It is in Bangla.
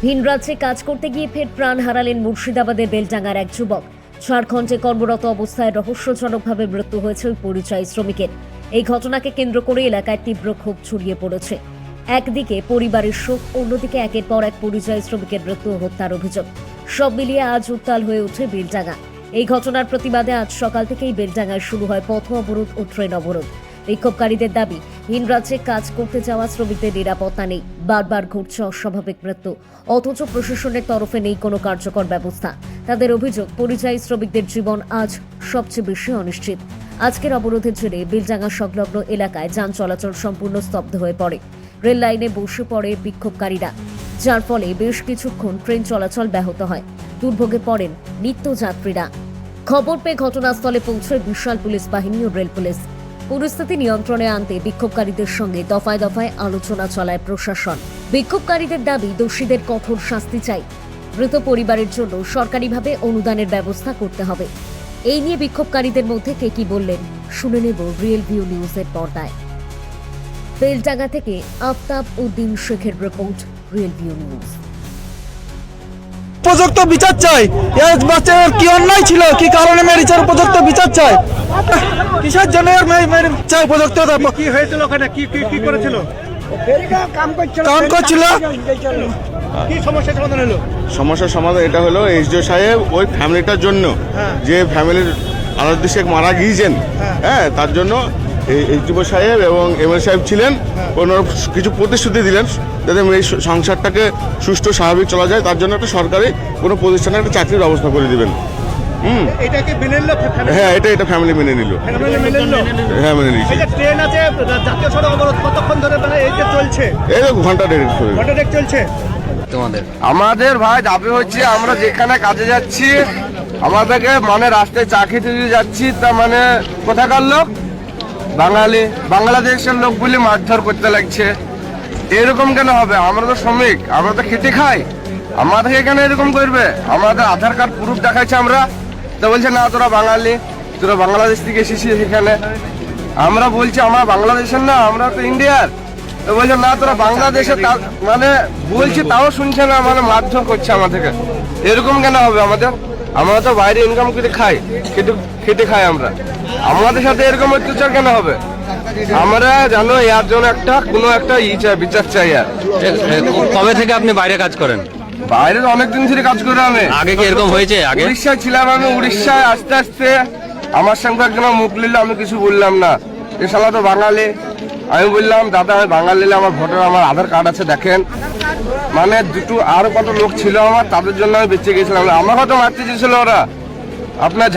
ভিন রাজ্যে কাজ করতে গিয়ে ফের প্রাণ হারালেন মুর্শিদাবাদের বেলডাঙ্গার এক যুবক। ঝাড়খণ্ডে কর্মরত অবস্থায় রহস্যজনকভাবে মৃত্যু হয়েছে ওই পরিযায়ী শ্রমিকের। এই ঘটনাকে কেন্দ্র করে এলাকায় তীব্র ক্ষোভ ছড়িয়ে পড়েছে। একদিকে পরিবারের শোক, অন্যদিকে একের পর এক পরিযায়ী শ্রমিকের মৃত্যু ও হত্যার অভিযোগ। সব মিলিয়ে আজ উত্তাল হয়ে ওঠে বেলডাঙ্গা। এই ঘটনার প্রতিবাদে আজ সকাল থেকেই বেলডাঙ্গায় শুরু হয় পথ অবরোধ ও ট্রেন অবরোধ। বিক্ষোভকারীদের দাবি, ভিন রাজ্যে কাজ করতে যাওয়া শ্রমিকদের নিরাপত্তা নেই, বারবার ঘটছে অস্বাভাবিক মৃত্যু, অথচ প্রশাসনের তরফে নেই কোনো কার্যকর ব্যবস্থা। তাদের অভিযোগ, পরিযায়ী শ্রমিকদের জীবন আজ সবচেয়ে বেশি অনিশ্চিত। আজকের অবরোধের জেরে বেলডাঙ্গা সংলগ্ন এলাকায় যান চলাচল সম্পূর্ণ স্তব্ধ হয়ে পড়ে। রেল লাইনে বসে পড়ে বিক্ষোভকারীরা, যার ফলে বেশ কিছুক্ষণ ট্রেন চলাচল ব্যাহত হয়। দুর্ভোগে পড়েন নিত্যযাত্রীরা। খবর পেয়ে ঘটনাস্থলে পৌঁছয় বিশাল পুলিশ বাহিনী ও রেল পুলিশ। পরিস্থিতি নিয়ন্ত্রণে আনতে বিক্ষোভকারীদের সঙ্গে দফায় দফায় আলোচনা চালায় প্রশাসন। বিক্ষোভকারীদের দাবি, দোষীদের কঠোর শাস্তি চাই, মৃত পরিবারের জন্য সরকারিভাবে অনুদানের ব্যবস্থা করতে হবে। এই নিয়ে বিক্ষোভকারীদের মধ্যে কে কি বললেন শুনে নেব রিয়েল ভিউ নিউজের পর্দায়। বেলডাঙ্গা থেকে আফতাব উদ্দিন শেখের রিপোর্ট, রিয়েল ভিউ নিউজ। উপযুক্ত বিচার চাই। এই বাচ্চার কি অন্যায় ছিল, কি কারণে মেরেছে, উপযুক্ত বিচার চাই। কিসের জন্য চাই উপযুক্ত? কি হয়েছিল ওখানে? কি কি কি করেছিল? কাম করছিল। কি সমস্যার সমাধান হলো? সমস্যার সমাধান এটা হলো, এসডিও সাহেব ওই ফ্যামিলিটার জন্য, যে ফ্যামিলির আলাউদ্দিন শেখ মারা গিয়েছেন, হ্যাঁ, তার জন্য এসডিও সাহেব এবং এমএলএ সাহেব ছিলেন, ওনারা কিছু প্রতিশ্রুতি দিলেন যাতে এই সংসারটাকে সুষ্ঠু স্বাভাবিক চলা যায়। তার জন্য একটা সরকারি কোনো প্রতিষ্ঠানে একটা চাকরির ব্যবস্থা করে দিবেন। এটাকে মেনে নিল? হ্যাঁ, এটা ফ্যামিলি মেনে নিল। হ্যাঁ, মেনে নিয়েছে। এই যে ট্রেন আছে, জাতীয় সড়ক অবরোধ কতক্ষণ ধরে এই যে চলছে? এই ঘন্টা দেড়েক ধরে। ঘন্টা দেড়েক চলছে। আমাদের ভাই দাবি হচ্ছে, আমরা যেখানে কাজে যাচ্ছি, আমাদেরকে মানে রাস্তায় চা খেতে দিয়ে যাচ্ছি, তার মানে কোথাকার লোক বাঙালি, বাংলাদেশের লোকগুলি মারধর করতে লাগছে। এরকম কেন হবে? আমরা তো শ্রমিক, আমরা তো খেটে খাই, আমাদেরকে কেন এরকম করবে? আমাদের আধার কার্ড প্রুফ দেখাচ্ছি আমরা, তো বলছে না তোরা বাঙালি, তোরা বাংলাদেশ থেকে এসেছিস এখানে। আমরা বলছি আমরা বাংলাদেশের না, আমরা তো ইন্ডিয়ার। তো বলছে না তোরা বাংলাদেশে, মানে বলছি তাও শুনছে না, মানে মারধর করছে আমাদেরকে। এরকম কেন হবে? আমরা তো বাইরে ইনকাম করে খাই, খেটে খাই আমরা, আমাদের সাথে এরকম অত্যাচার কেন হবে? আমরা জানো এর জন্য কোনো একটা চাই, বিচার চাই। আর কবে থেকে আপনি বাইরে কাজ করেন? বাইরে অনেকদিন ধরে কাজ করে। আমি আগে কি এরকম হয়েছে? আগে উড়িষ্যায় ছিলাম, আমি উড়িষ্যায় আস্তে আস্তে আমার সঙ্গে একজন মুখ নিল, আমি কিছু বললাম না, এ শালা তো বাঙালি। আমি বললাম দাদা আমি বাঙালি, আমার ভোটার, আমার আধার কার্ড আছে দেখেন। মানে দুটো আরো কত লোক ছিল আমার, তাদের জন্য আমি বেঁচে গেছিলাম। আমাকে তো মারতে চেয়েছিল ওরা। আপনার